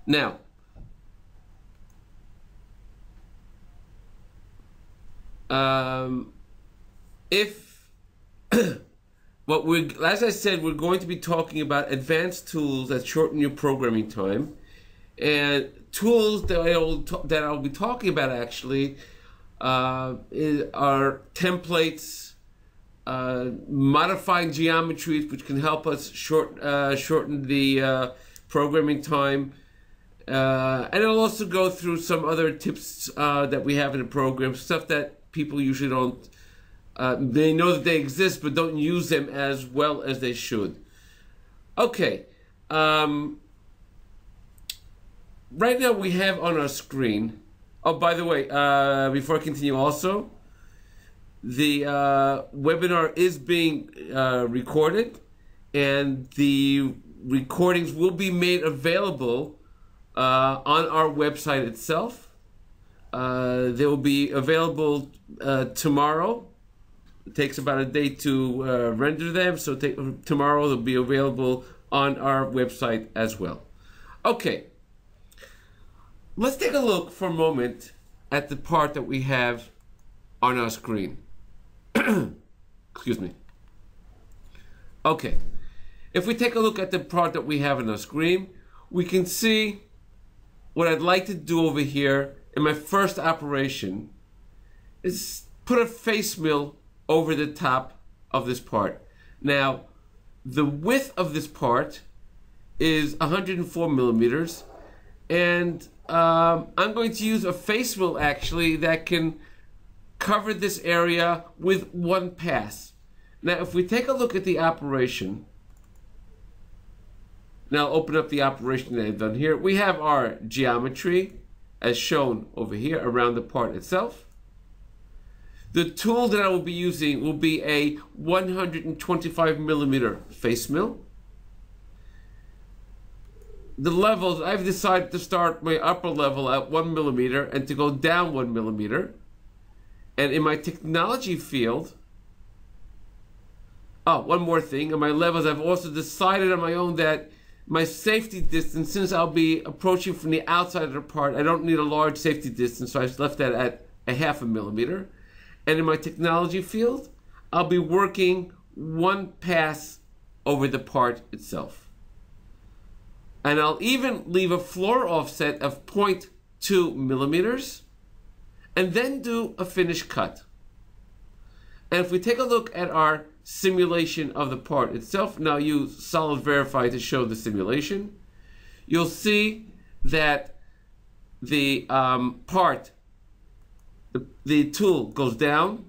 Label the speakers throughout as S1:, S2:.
S1: Now, if as I said, we're going to be talking about advanced tools that shorten your programming time, and tools that I'll be talking about actually are templates, modifying geometries, which can help us shorten the programming time, and I'll also go through some other tips that we have in the program, stuff that people usually don't. They know that they exist, but don't use them as well as they should. Okay. Right now we have on our screen. Oh, by the way, before I continue, also, the webinar is being recorded, and the recordings will be made available on our website itself. They will be available tomorrow. It takes about a day to render them, so tomorrow they'll be available on our website as well. Okay, let's take a look for a moment at the part that we have on our screen. Excuse me. Okay, if we take a look at the part that we have on our screen, we can see what I'd like to do over here in my first operation is put a face mill over the top of this part. Now, the width of this part is 104 millimeters, and I'm going to use a face mill actually that can cover this area with one pass. Now, if we take a look at the operation, now I'll open up the operation that I've done here. We have our geometry as shown over here around the part itself. The tool that I will be using will be a 125 millimeter face mill. The levels, I've decided to start my upper level at 1 millimeter and to go down 1 millimeter. And in my technology field, one more thing, in my levels, I've also decided on my own that my safety distance, since I'll be approaching from the outside of the part, I don't need a large safety distance, so I've left that at a 0.5 millimeter. And in my technology field, I'll be working one pass over the part itself. And I'll even leave a floor offset of 0.2 millimeters and then do a finish cut. And if we take a look at our simulation of the part itself, now use Solid Verify to show the simulation, you'll see that the part, the tool goes down,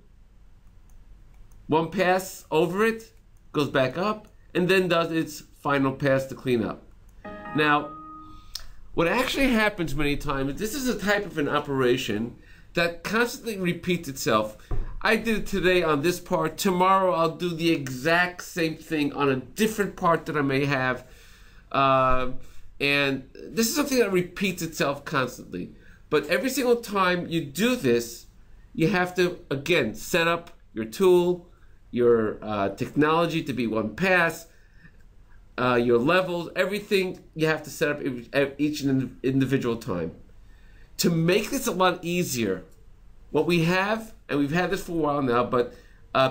S1: one pass over it, goes back up, and then does its final pass to clean up. Now, what actually happens many times, this is a type of an operation that constantly repeats itself. I did it today on this part. Tomorrow I'll do the exact same thing on a different part that I may have. And this is something that repeats itself constantly. But every single time you do this, you have to, again, set up your tool, your technology to be one pass, your levels, everything you have to set up each individual time. To make this a lot easier, what we have, and we've had this for a while now, but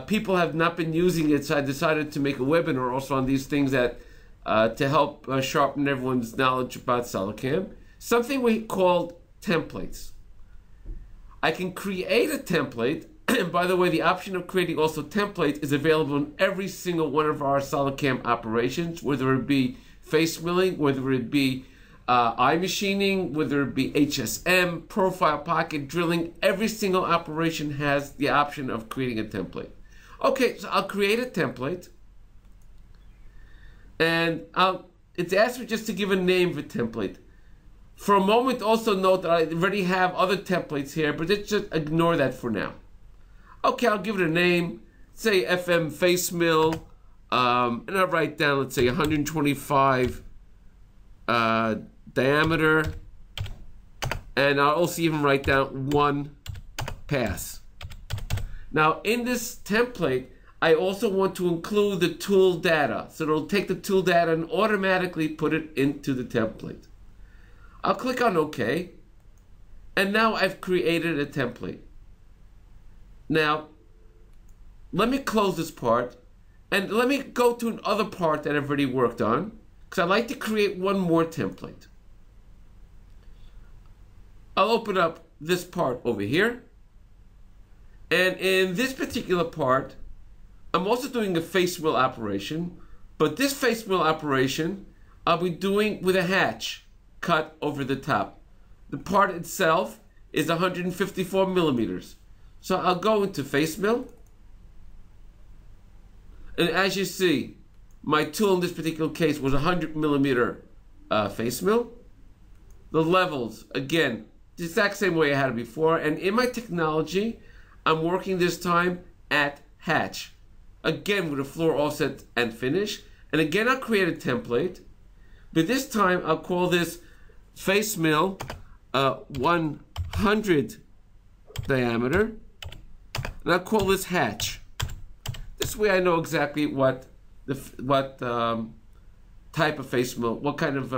S1: people have not been using it, so I decided to make a webinar also on these things that to help sharpen everyone's knowledge about SolidCAM. Something we called templates. I can create a template, and by the way, the option of creating also templates is available in every single one of our SolidCAM operations, whether it be face milling, whether it be eye machining, whether it be HSM, profile pocket drilling. Every single operation has the option of creating a template. Okay, so I'll create a template, and it's asked me just to give a name for template. For a moment, also note that I already have other templates here, but let's just ignore that for now. Okay, I'll give it a name, say FM face mill, and I'll write down, let's say 125 diameter, and I'll also even write down one pass. Now in this template, I also want to include the tool data, so it'll take the tool data and automatically put it into the template. I'll click on OK. And now I've created a template. Now, let me close this part and let me go to another part that I've already worked on, because I'd like to create one more template. I'll open up this part over here. And in this particular part, I'm also doing a face mill operation, but this face mill operation I'll be doing with a hatch cut over the top. The part itself is 154 millimeters. So I'll go into face mill. And as you see, my tool in this particular case was 100 millimeter face mill. The levels, again, the exact same way I had it before. And in my technology, I'm working this time at hatch. Again, with a floor offset and finish. And again, I'll create a template. But this time, I'll call this face mill 100 diameter. And I'll call this hatch. This way I know exactly what type of face mill, what kind of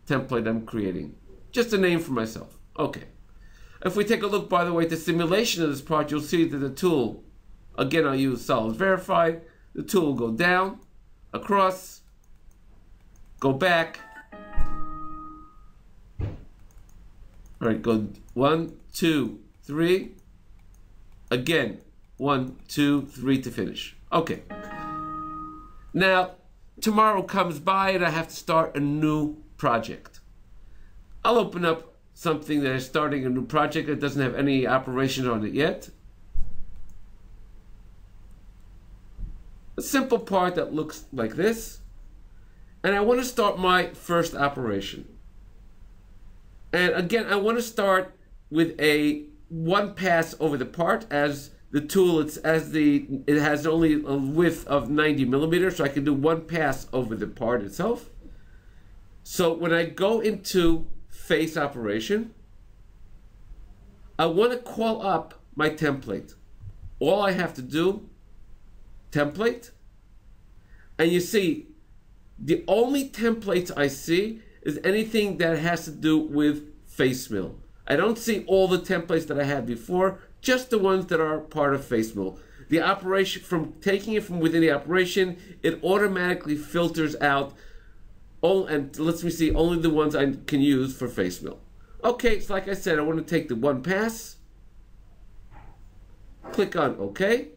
S1: template I'm creating. Just a name for myself. Okay. If we take a look, by the way, at the simulation of this part, you'll see that the tool, again, I'll use Solid Verify. The tool will go down, across, go back. All right, go 1, 2, 3. Again, 1, 2, 3 to finish. Okay. Now, tomorrow comes by and I have to start a new project. I'll open up something that is starting a new project that doesn't have any operation on it yet. A simple part that looks like this. And I want to start my first operation. And again, I want to start with a one pass over the part, as the tool it has only a width of 90 millimeters, so I can do one pass over the part itself. So when I go into face operation, I want to call up my template. All I have to do, template, and you see the only templates I see is anything that has to do with face mill. I don't see all the templates that I had before, just the ones that are part of face mill. The operation, from taking it from within the operation, it automatically filters out all, and lets me see only the ones I can use for face mill. Okay, so like I said, I want to take the one pass, click on OK,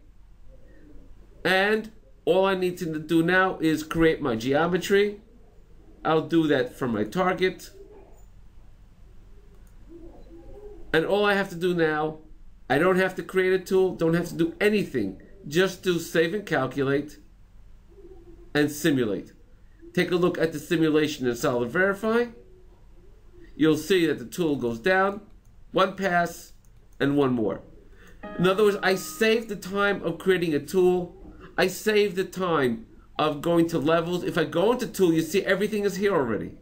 S1: and all I need to do now is create my geometry. I'll do that for my target. And all I have to do now, I don't have to create a tool, don't have to do anything. Just do save and calculate and simulate. Take a look at the simulation in Solid Verify. You'll see that the tool goes down, one pass, and one more. In other words, I saved the time of creating a tool. I saved the time of going to levels. If I go into tool, you see everything is here already.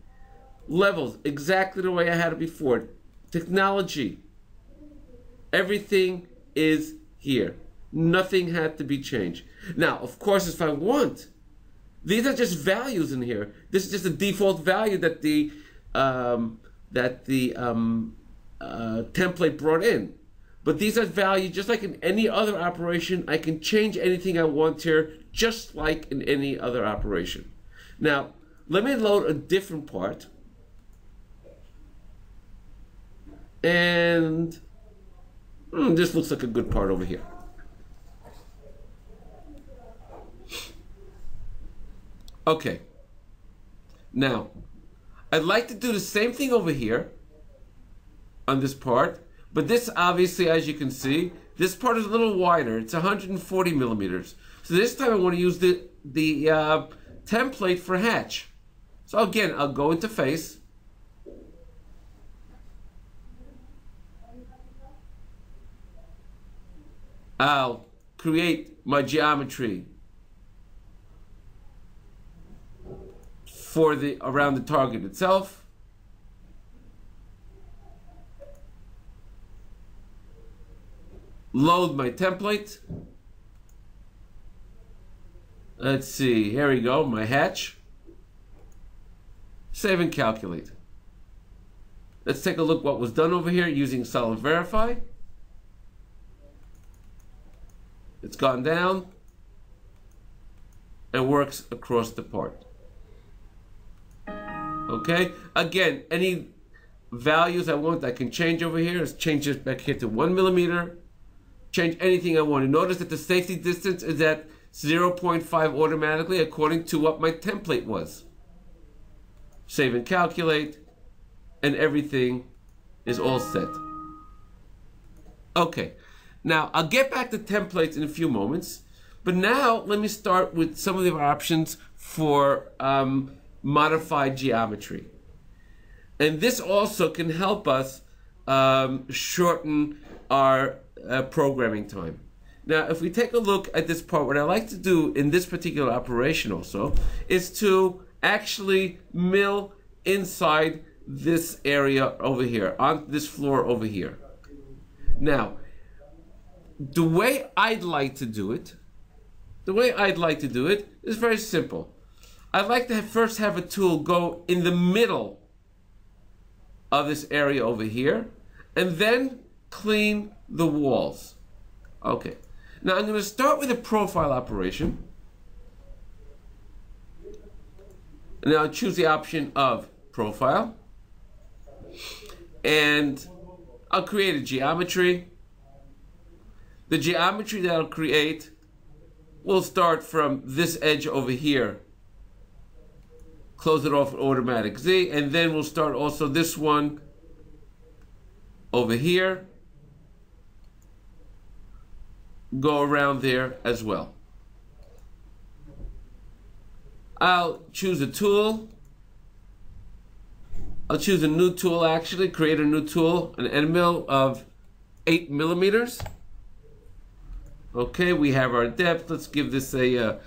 S1: Levels, exactly the way I had it before. Technology, everything is here. Nothing had to be changed. Now, of course, if I want, these are just values in here. This is just a default value that the template brought in. But these are values just like in any other operation. I can change anything I want here, just like in any other operation. Now, let me load a different part. And this looks like a good part over here. Okay. Now, I'd like to do the same thing over here on this part, but this obviously, as you can see, this part is a little wider. It's 140 millimeters. So this time I want to use the template for hatch. So again, I'll go into face. I'll create my geometry for around the target itself. Load my template. Let's see, here we go, my hatch. Save and calculate. Let's take a look what was done over here using Solid Verify. It's gone down and works across the part. Okay, again, any values I want, I can change over here. Let's change this back here to 1 millimeter. Change anything I want. Notice that the safety distance is at 0.5 automatically according to what my template was. Save and calculate, and everything is all set. Okay, now I'll get back to templates in a few moments, but now let me start with some of the options for modified geometry. And this also can help us shorten our programming time. Now, if we take a look at this part, what I like to do in this particular operation also is to actually mill inside this area over here, on this floor over here. Now, the way I'd like to do it is very simple. I'd like to first have a tool go in the middle of this area over here and then clean the walls. Okay, now I'm going to start with a profile operation, and I'll choose the option of profile, and I'll create a geometry. The geometry that I'll create will start from this edge over here, close it off with automatic Z, and then we'll start also this one over here, go around there as well. I'll choose a tool. I'll choose a new tool, actually, create a new tool, an end mill of 8 millimeters. Okay, we have our depth. Let's give this a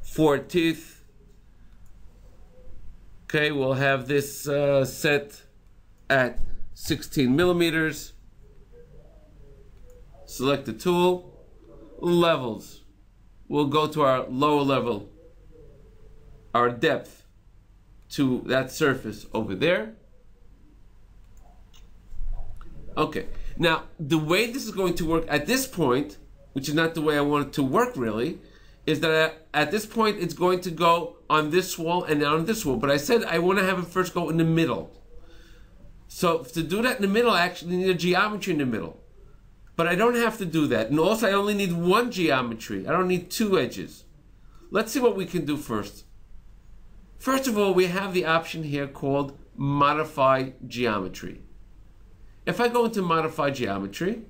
S1: 4 teeth. Okay, we'll have this set at 16 millimeters. Select the tool. Levels. We'll go to our lower level, our depth to that surface over there. Okay, now the way this is going to work at this point, which is not the way I want it to work really, is that at this point it's going to go on this wall and on this wall. But I said I want to have it first go in the middle. So to do that in the middle, I actually need a geometry in the middle. But I don't have to do that. And also I only need one geometry. I don't need two edges. Let's see what we can do first. First of all, we have the option here called Modify Geometry. If I go into Modify Geometry,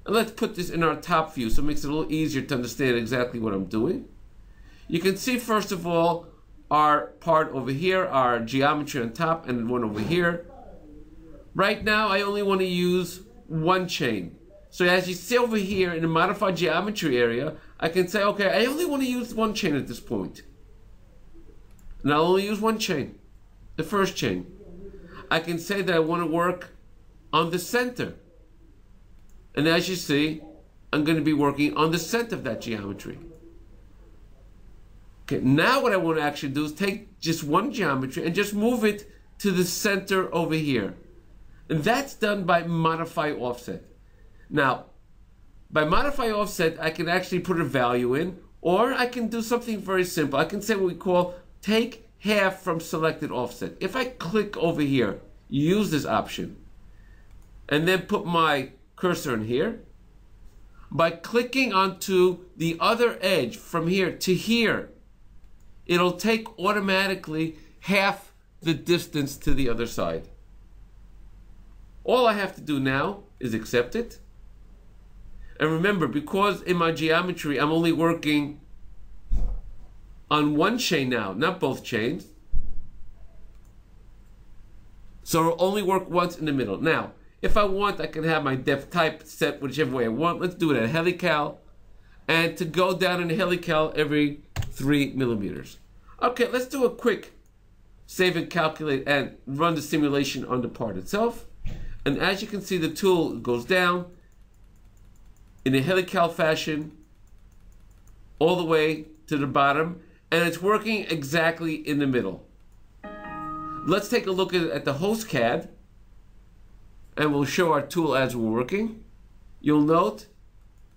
S1: and let's put this in our top view so it makes it a little easier to understand exactly what I'm doing. You can see first of all our part over here, our geometry on top, and one over here. Right now I only want to use one chain. So as you see over here in the Modify Geometry area, I can say, okay, I only want to use one chain at this point. And I'll only use one chain, the first chain. I can say that I want to work on the center. And as you see, I'm going to be working on the center of that geometry. Okay, now what I want to actually do is take just one geometry and just move it to the center over here. And that's done by Modify Offset. Now, by Modify Offset, I can actually put a value in, or I can do something very simple. I can say what we call take half from selected offset. If I click over here, use this option, and then put my cursor in here, by clicking onto the other edge from here to here, it'll take automatically half the distance to the other side. All I have to do now is accept it. And remember, because in my geometry I'm only working on one chain now, not both chains, so it'll only work once in the middle. Now, if I want, I can have my depth type set whichever way I want. Let's do it at helical, and to go down in helical every 3 millimeters. Okay, let's do a quick save and calculate and run the simulation on the part itself. And as you can see, the tool goes down in a helical fashion all the way to the bottom, and it's working exactly in the middle. Let's take a look at the host CAD, and we'll show our tool as we're working. You'll note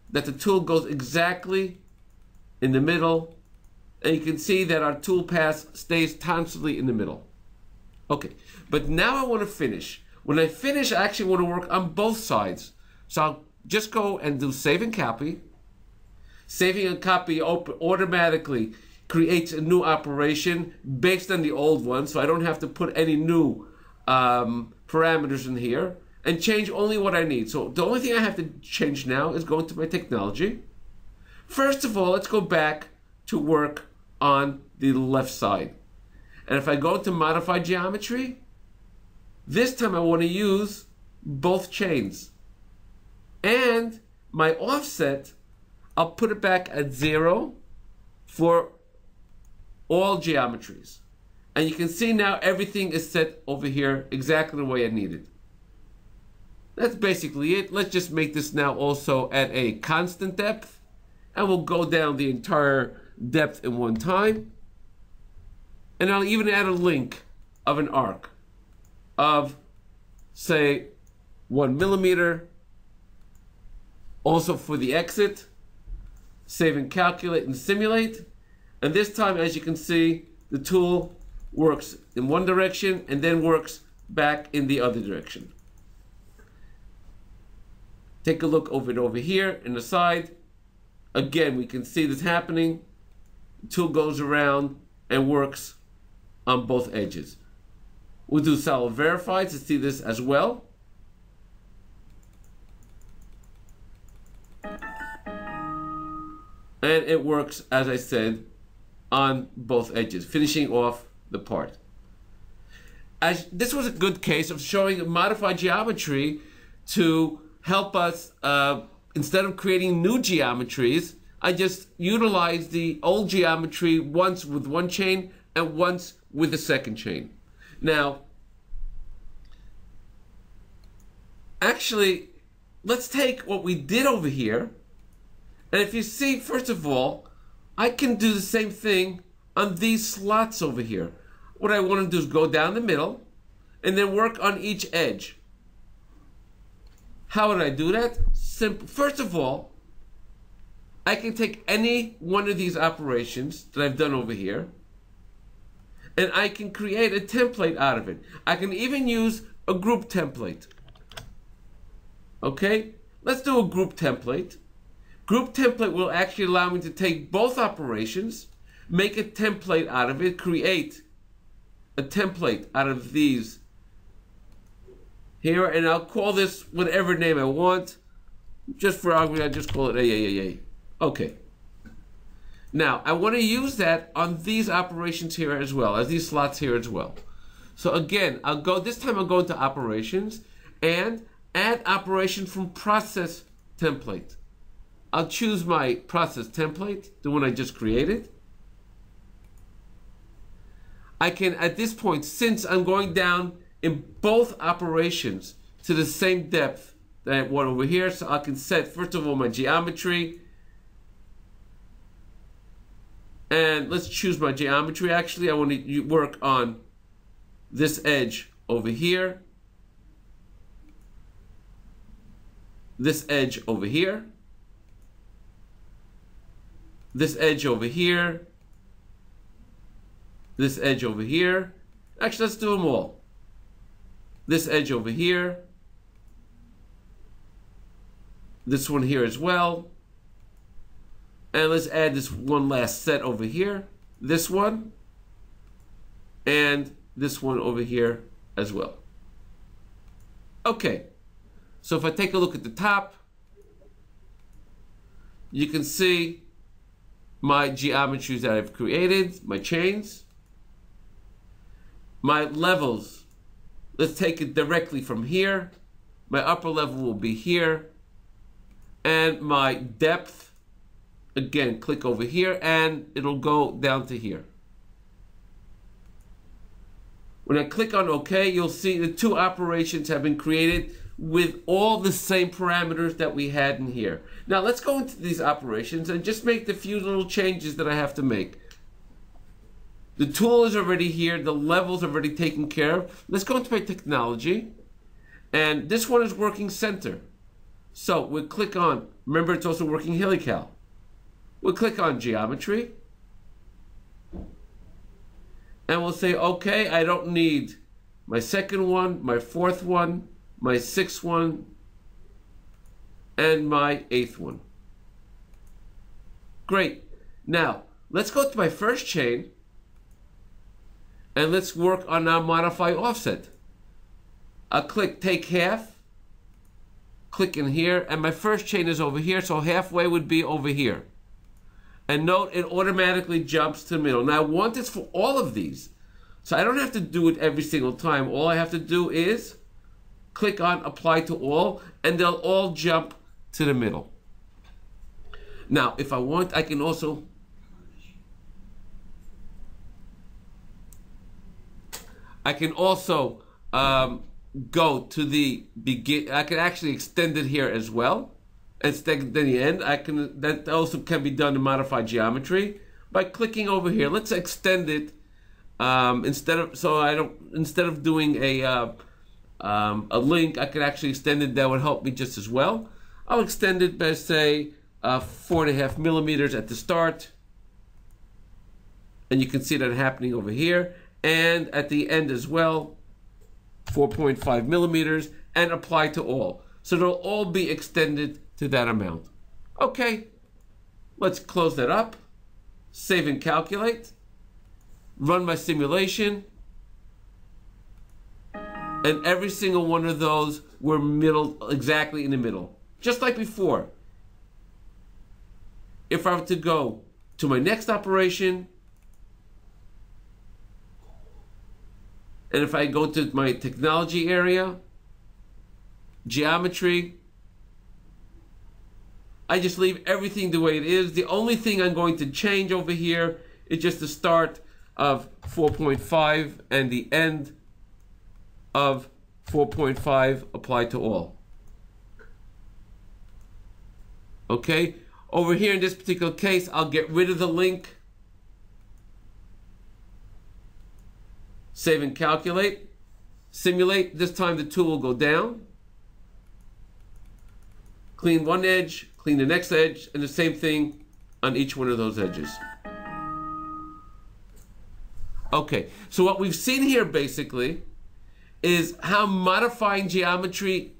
S1: that the tool goes exactly in the middle, and you can see that our tool path stays constantly in the middle. Okay, but now I want to finish. When I finish, I actually want to work on both sides. So I'll just go and do save and copy. Saving and copy automatically creates a new operation based on the old one, so I don't have to put any new parameters in here, and change only what I need. So the only thing I have to change now is go into my technology. First of all, let's go back to work on the left side. And if I go to modify geometry, this time I want to use both chains. And my offset, I'll put it back at 0 for all geometries. And you can see now everything is set over here exactly the way I need it. That's basically it. Let's just make this now also at a constant depth, and we'll go down the entire depth in one time. And I'll even add a link of an arc of, say, 1 millimeter. Also for the exit, save and calculate and simulate. And this time, as you can see, the tool works in one direction and then works back in the other direction. Take a look over here in the side. Again, we can see this happening. The tool goes around and works on both edges. We'll do solid verify to see this as well. And it works, as I said, on both edges, finishing off the part. This was a good case of showing modified geometry to help us, instead of creating new geometries, I just utilized the old geometry once with one chain and once with the second chain. Now, actually, let's take what we did over here. And if you see, first of all, I can do the same thing on these slots over here. What I want to do is go down the middle and then work on each edge. How would I do that? Simple. First of all, I can take any one of these operations that I've done over here, and I can create a template out of it. I can even use a group template. Okay, let's do a group template. Group template will actually allow me to take both operations, make a template out of it, create a template out of these here, and I'll call this whatever name I want. Just for argument, I just call it AAAA. Okay. Now, I want to use that on these operations here as well, as these slots here as well. So again, this time I'll go into operations and add operation from process template. I'll choose my process template, the one I just created. I can, at this point, since I'm going down in both operations to the same depth that I want over here, so I can set, first of all, my geometry. And let's choose my geometry. Actually, I want to work on this edge over here, this edge over here, this edge over here, this edge over here. Actually, let's do them all. This edge over here, this one here as well, and let's add this one last set over here, this one, and this one over here as well. Okay, so if I take a look at the top, you can see my geometries that I've created, my chains, my levels. Let's take it directly from here. My upper level will be here, and my depth, again, click over here and it'll go down to here. When I click on OK, you'll see the two operations have been created with all the same parameters that we had in here. Now let's go into these operations and just make the few little changes that I have to make. The tool is already here. The level's already taken care of. Let's go into my technology. And this one is working center. So we'll click on, remember it's also working helical. We'll click on geometry. And we'll say, okay, I don't need my second one, my fourth one, my sixth one, and my eighth one. Great. Now, let's go to my first chain and let's work on our modify offset. I'll click take half, click in here, and my first chain is over here, so halfway would be over here. And note, it automatically jumps to the middle. Now I want this for all of these, so I don't have to do it every single time. All I have to do is click on apply to all, and they'll all jump to the middle. Now, if I want, I can also go to the begin. I can actually extend it here as well. Instead of the end, that also can be done in modified geometry by clicking over here. Let's extend it instead of doing a link. I could actually extend it. That would help me just as well. I'll extend it by say 4.5 millimeters at the start, and you can see that happening over here, and at the end as well, 4.5 millimeters, and apply to all. So they'll all be extended to that amount. Okay, let's close that up, save and calculate, run my simulation, and every single one of those were exactly in the middle, just like before. If I were to go to my next operation, and if I go to my technology area, geometry, I just leave everything the way it is. The only thing I'm going to change over here is just the start of 4.5 and the end of 4.5 apply to all. Okay, over here in this particular case, I'll get rid of the link, save and calculate, simulate. This time the tool will go down, clean one edge, clean the next edge, and the same thing on each one of those edges. Okay, so what we've seen here basically is how modifying geometry,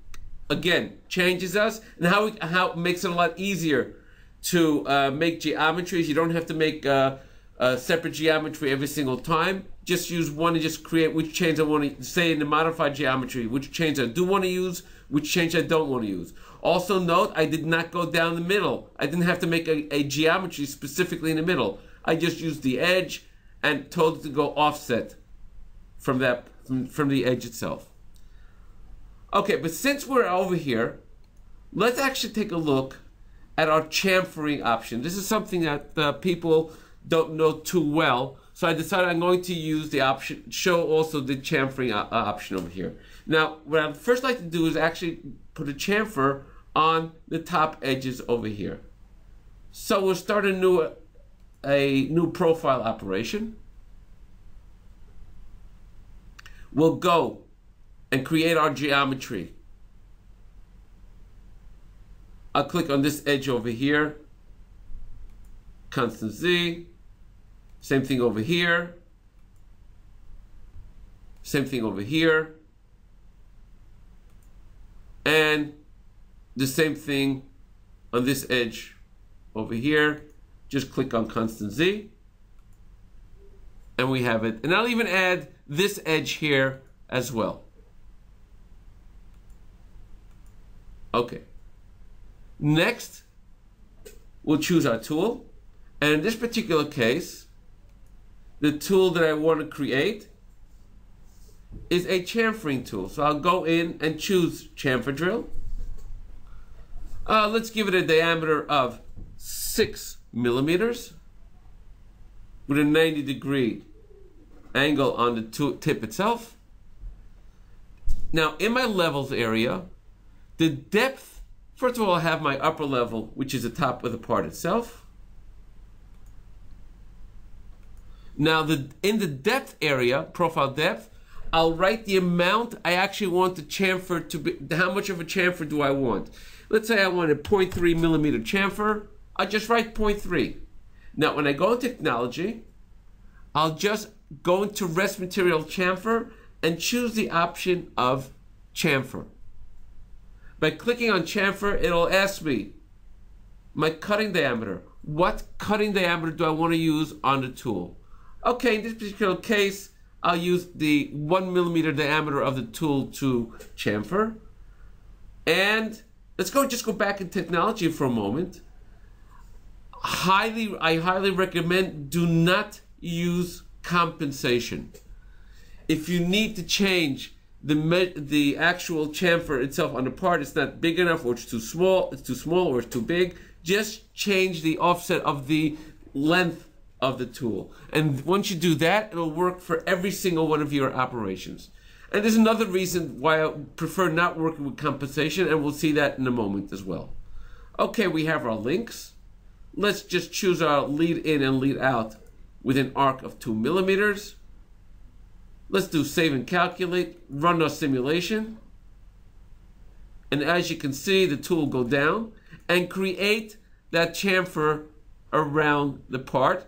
S1: again, changes us, and how it makes it a lot easier to make geometries. You don't have to make a separate geometry every single time. Just use one and just create which chains I want to, say in the modified geometry, which chains I do want to use, which chains I don't want to use. Also note, I did not go down the middle. I didn't have to make a geometry specifically in the middle. I just used the edge and told it to go offset from the edge itself. Okay, but since we're over here, let's actually take a look at our chamfering option. This is something that people don't know too well, so I decided I'm going to use the option, show also the chamfering option over here. Now, what I'd first like to do is actually put a chamfer on the top edges over here. So we'll start a new profile operation. We'll go and create our geometry. I'll click on this edge over here, constant Z, same thing over here, same thing over here, and the same thing on this edge over here. Just click on constant Z, and we have it. And I'll even add this edge here as well. Okay. Next, we'll choose our tool. And in this particular case, the tool that I want to create is a chamfering tool. So I'll go in and choose chamfer drill. Let's give it a diameter of 6 millimeters with a 90-degree angle on the tip itself. Now, in my levels area, the depth, first of all, I have my upper level, which is the top of the part itself. Now, in the depth area, profile depth, I'll write the amount I actually want the chamfer to be. How much of a chamfer do I want? Let's say I want a 0.3 millimeter chamfer. I'll just write 0.3. Now, when I go into technology, I'll just go into rest material chamfer and choose the option of chamfer. By clicking on chamfer, it'll ask me my cutting diameter. What cutting diameter do I want to use on the tool? Okay, in this particular case, I'll use the 1 millimeter diameter of the tool to chamfer. And let's just go back in technology for a moment. I highly recommend do not use compensation. If you need to change the actual chamfer itself on the part, it's not big enough, or it's too small, or it's too big, just change the offset of the length of the tool. And once you do that, it'll work for every single one of your operations. And there's another reason why I prefer not working with compensation, and we'll see that in a moment as well. Okay, we have our links. Let's just choose our lead in and lead out with an arc of 2 millimeters. Let's do save and calculate, run our simulation. And as you can see, the tool will go down and create that chamfer around the part.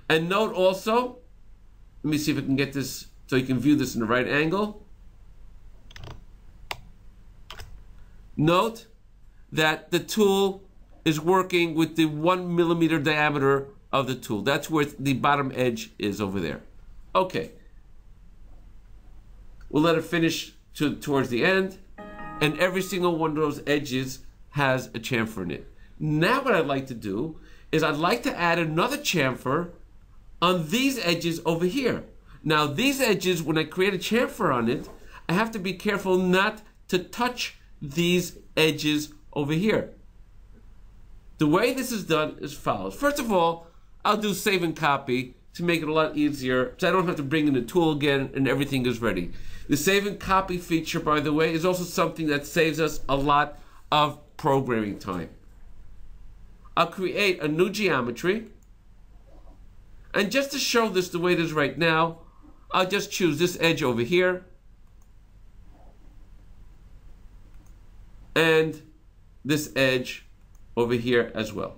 S1: And note also, let me see if I can get this so you can view this in the right angle. Note that the tool is working with the 1 millimeter diameter of the tool. That's where the bottom edge is over there. Okay. We'll let it finish towards the end. And every single one of those edges has a chamfer in it. Now what I'd like to do is I'd like to add another chamfer on these edges over here. Now these edges, when I create a chamfer on it, I have to be careful not to touch these edges over here. The way this is done is follows. First of all, I'll do save and copy to make it a lot easier, so I don't have to bring in the tool again and everything is ready. The save and copy feature, by the way, is also something that saves us a lot of programming time. I'll create a new geometry. And just to show this the way it is right now, I'll just choose this edge over here. And this edge over here as well.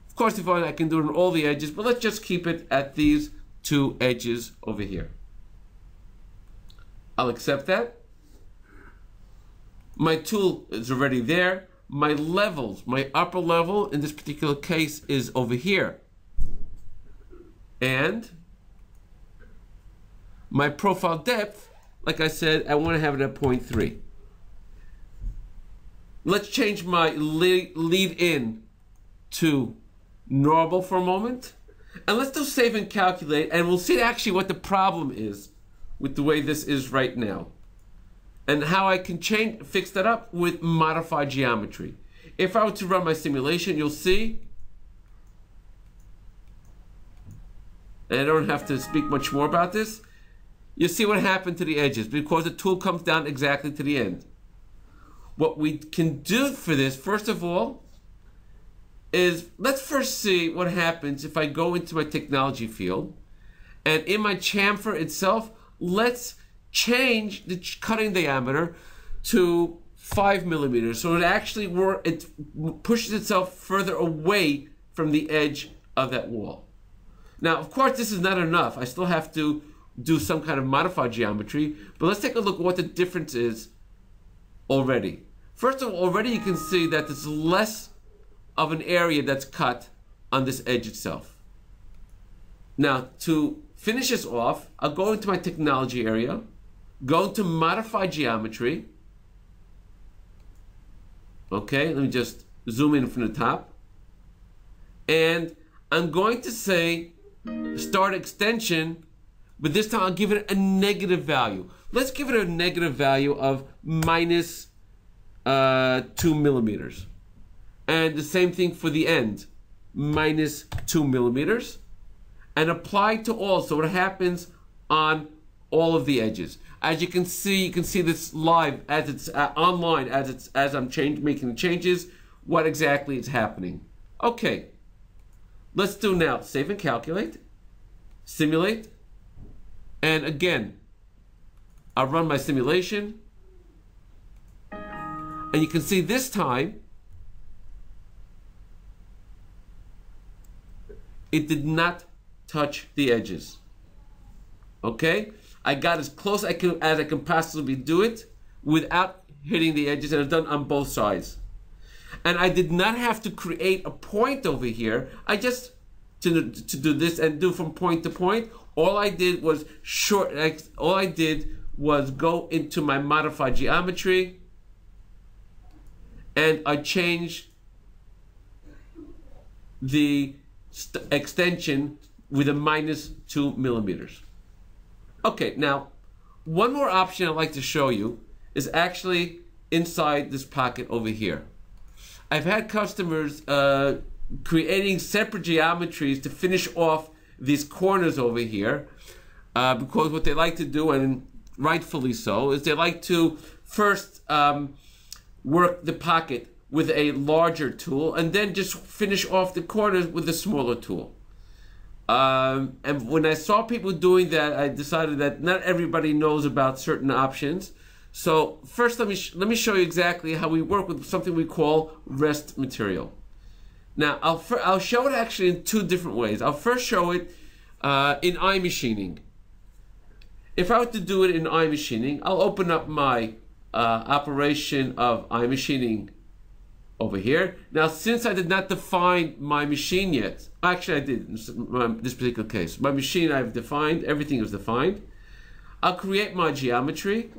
S1: Of course, if I can do it on all the edges, but let's just keep it at these two edges over here. I'll accept that. My tool is already there. My levels, my upper level in this particular case is over here. And my profile depth, like I said, I want to have it at 0.3. Let's change my lead in to normal for a moment. And let's do save and calculate, and we'll see actually what the problem is with the way this is right now. And how I can fix that up with modified geometry. If I were to run my simulation, you'll see, and I don't have to speak much more about this, you'll see what happened to the edges because the tool comes down exactly to the end. What we can do for this, first of all, is let's first see what happens if I go into my technology field, and in my chamfer itself, let's change the cutting diameter to 5 millimeters. So it actually pushes itself further away from the edge of that wall. Now, of course, this is not enough. I still have to do some kind of modified geometry, but let's take a look at what the difference is already. First of all, already you can see that there's less of an area that's cut on this edge itself. Now, to finish this off, I'll go into my technology area, go into modify geometry. Okay, let me just zoom in from the top. And I'm going to say start extension, but this time I'll give it a negative value. Let's give it a negative value of minus 2 millimeters. And the same thing for the end, minus 2 millimeters. And apply to all, so what happens on all of the edges. As you can see this live as it's online as I'm making the changes, what exactly is happening. Okay, let's do now save and calculate. simulate. And again, I'll run my simulation. And you can see this time, it did not touch the edges. Okay? I got as close as I can possibly do it without hitting the edges, and I've done on both sides. And I did not have to create a point over here. I just, to do this and do from point to point, all I did was go into my modified geometry, and I changed the extension with a -2 millimeters. Okay, now one more option I'd like to show you is actually inside this pocket over here. I've had customers creating separate geometries to finish off these corners over here because what they like to do, and rightfully so, is they like to first work the pocket with a larger tool and then just finish off the corners with a smaller tool. And when I saw people doing that, I decided that not everybody knows about certain options. So first, let me show you exactly how we work with something we call rest material. Now, I'll show it actually in two different ways. I'll first show it in iMachining. If I were to do it in iMachining, I'll open up my operation of iMachining over here. Now, since I did not define my machine yet, actually I did in this particular case. My machine I've defined, everything is defined. I'll create my geometry,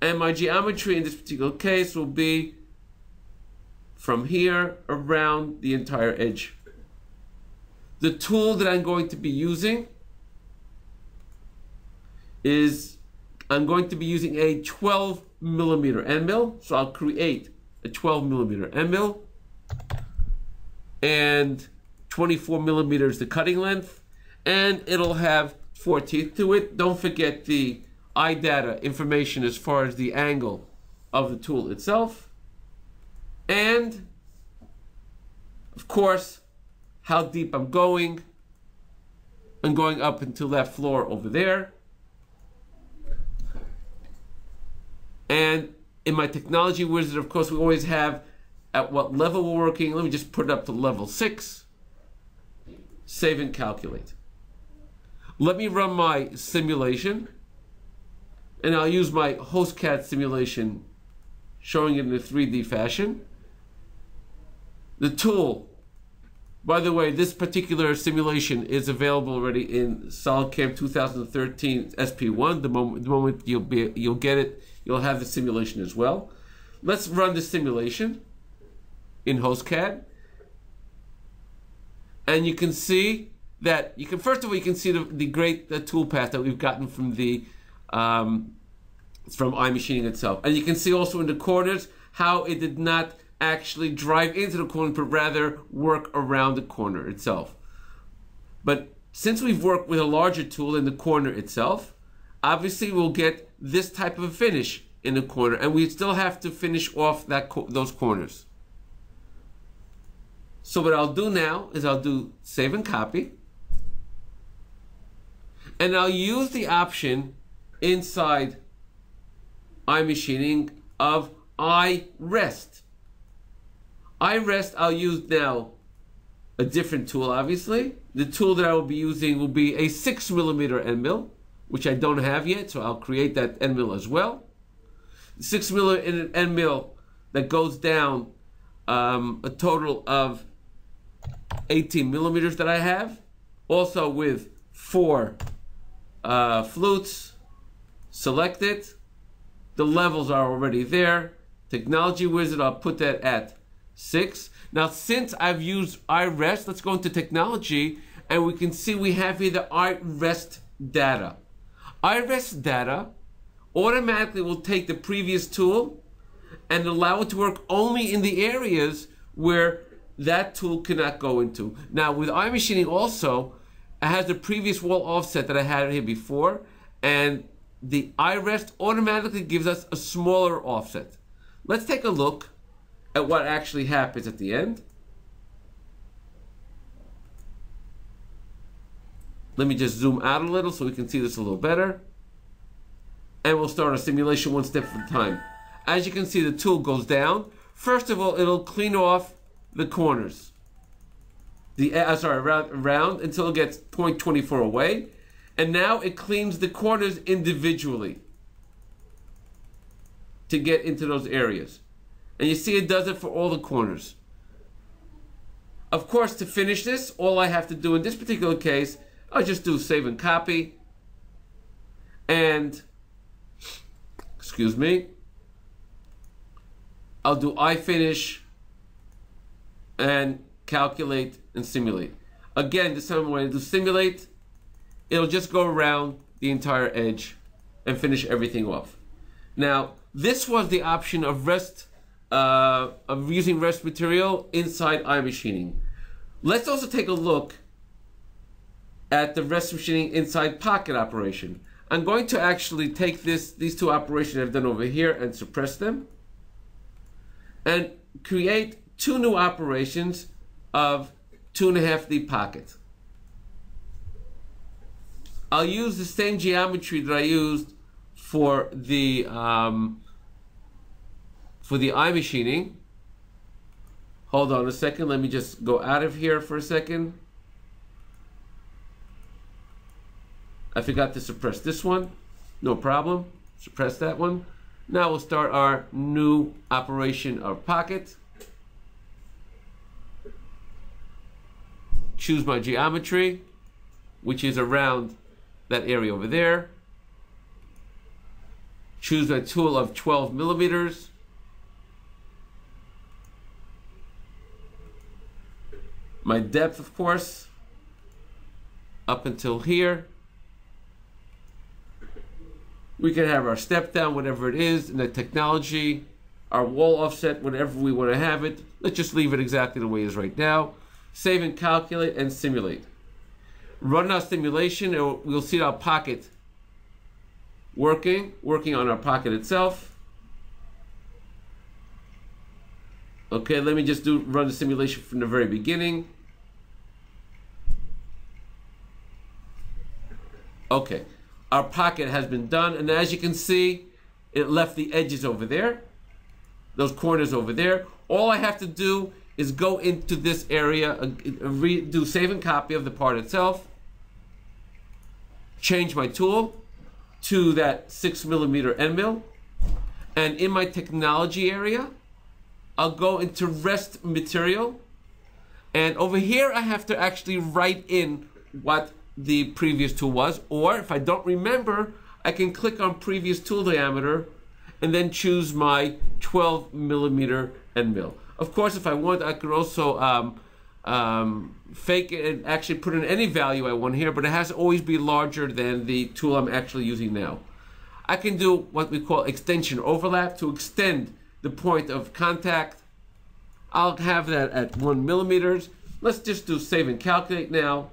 S1: and my geometry in this particular case will be from here around the entire edge. The tool that I'm going to be using is, I'm going to be using a 12 millimeter end mill. So I'll create a 12 millimeter end mill, and 24 millimeters the cutting length, and it'll have 4 teeth to it. Don't forget the eye data information as far as the angle of the tool itself, and of course how deep I'm going. I'm going up until that floor over there. And in my technology wizard, of course, we always have at what level we're working. Let me just put it up to level 6. Save and calculate. Let me run my simulation, and I'll use my HostCAD simulation, showing it in a 3D fashion. The tool, by the way, this particular simulation is available already in SolidCAM 2013 SP1. The moment you'll get it, you'll have the simulation as well. Let's run the simulation in HostCAD, and you can see that first of all you can see the great toolpath that we've gotten from the from iMachining itself, and you can see also in the corners how it did not actually drive into the corner, but rather work around the corner itself. But since we've worked with a larger tool in the corner itself, obviously we'll get this type of finish in the corner, and we still have to finish off those corners. So what I'll do now is I'll do save and copy, and I'll use the option inside iMachining of iRest. iRest, I'll use now a different tool, obviously. The tool that I will be using will be a 6 millimeter end mill, which I don't have yet, so I'll create that end mill as well. 6 millimeter end mill that goes down a total of 18 millimeters that I have, also with 4 flutes. Select it. The levels are already there. Technology wizard, I'll put that at 6. Now, since I've used iRest, let's go into technology, and we can see we have here the iRest data. iRest data automatically will take the previous tool and allow it to work only in the areas where that tool cannot go into. Now, with iMachining also, it has the previous wall offset that I had here before, and the iRest automatically gives us a smaller offset. Let's take a look at what actually happens at the end. Let me just zoom out a little so we can see this a little better. And we'll start our simulation one step at a time. As you can see, the tool goes down. First of all, it'll clean off the corners. Around until it gets 0.24 away. And now it cleans the corners individually to get into those areas. And you see it does it for all the corners. Of course, to finish this, all I have to do in this particular case, I'll just do save and copy. And, excuse me, I'll do iFinish and calculate and simulate. Again, this time when I do simulate, it'll just go around the entire edge and finish everything off. Now, this was the option of using rest material inside iMachining. Let's also take a look at the rest machining inside Pocket operation. I'm going to actually take these two operations I've done over here and suppress them and create two new operations of 2.5D Pocket. I'll use the same geometry that I used for the iMachining. Hold on a second, let me just go out of here for a second. I forgot to suppress this one. No problem, suppress that one. Now we'll start our new operation of Pocket. Choose my geometry, which is around that area over there. Choose a tool of 12 millimeters. My depth, of course, up until here. We can have our step down, whatever it is, and the technology, our wall offset, whatever we want to have it. Let's just leave it exactly the way it is right now. Save and calculate and simulate. Run our simulation, and we'll see our Pocket working on our Pocket itself. Okay, let me just run the simulation from the very beginning. Okay, our Pocket has been done, and as you can see, it left the edges over there, those corners over there. All I have to do is go into this area, do save and copy of the part itself, change my tool to that 6 millimeter end mill, and in my technology area, I'll go into rest material, and over here I have to actually write in what the previous tool was, or if I don't remember, I can click on previous tool diameter and then choose my 12 millimeter end mill. Of course, if I want, I could also fake it and actually put in any value I want here, but it has to always be larger than the tool I'm actually using now. I can do what we call extension overlap to extend the point of contact. I'll have that at 1 millimeters. Let's just do save and calculate now,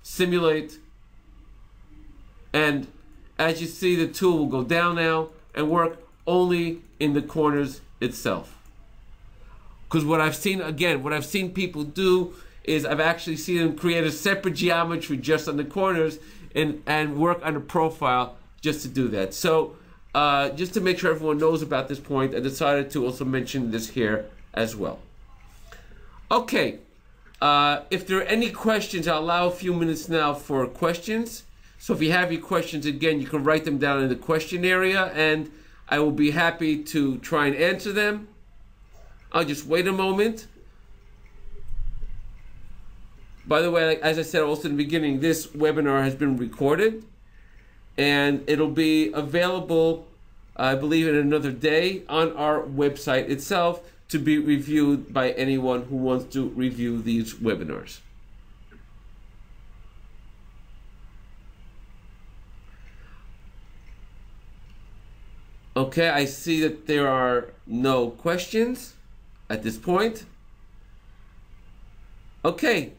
S1: simulate, and as you see, the tool will go down now and work only in the corners itself. Because what I've seen people do is I've actually seen them create a separate geometry just on the corners and work on a profile just to do that. So just to make sure everyone knows about this point, I decided to also mention this here as well. Okay, if there are any questions, I'll allow a few minutes now for questions. So if you have your questions, again, you can write them down in the question area, and I will be happy to try and answer them. I'll just wait a moment. By the way, as I said also in the beginning, this webinar has been recorded, and it'll be available, I believe, in another day on our website itself to be reviewed by anyone who wants to review these webinars. Okay, I see that there are no questions at this point. Okay,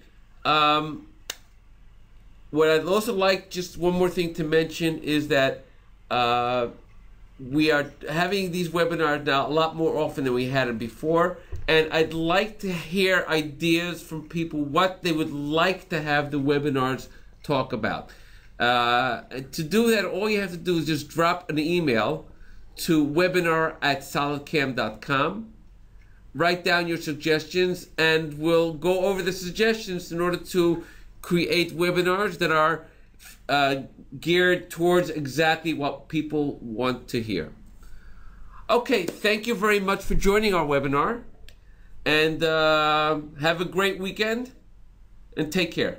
S1: what I'd also like, just one more thing to mention, is that we are having these webinars now a lot more often than we had them before, and I'd like to hear ideas from people what they would like to have the webinars talk about. To do that, all you have to do is just drop an email to webinar@solidcam.com. Write down your suggestions, and we'll go over the suggestions in order to create webinars that are geared towards exactly what people want to hear. Okay, thank you very much for joining our webinar, and have a great weekend, and take care.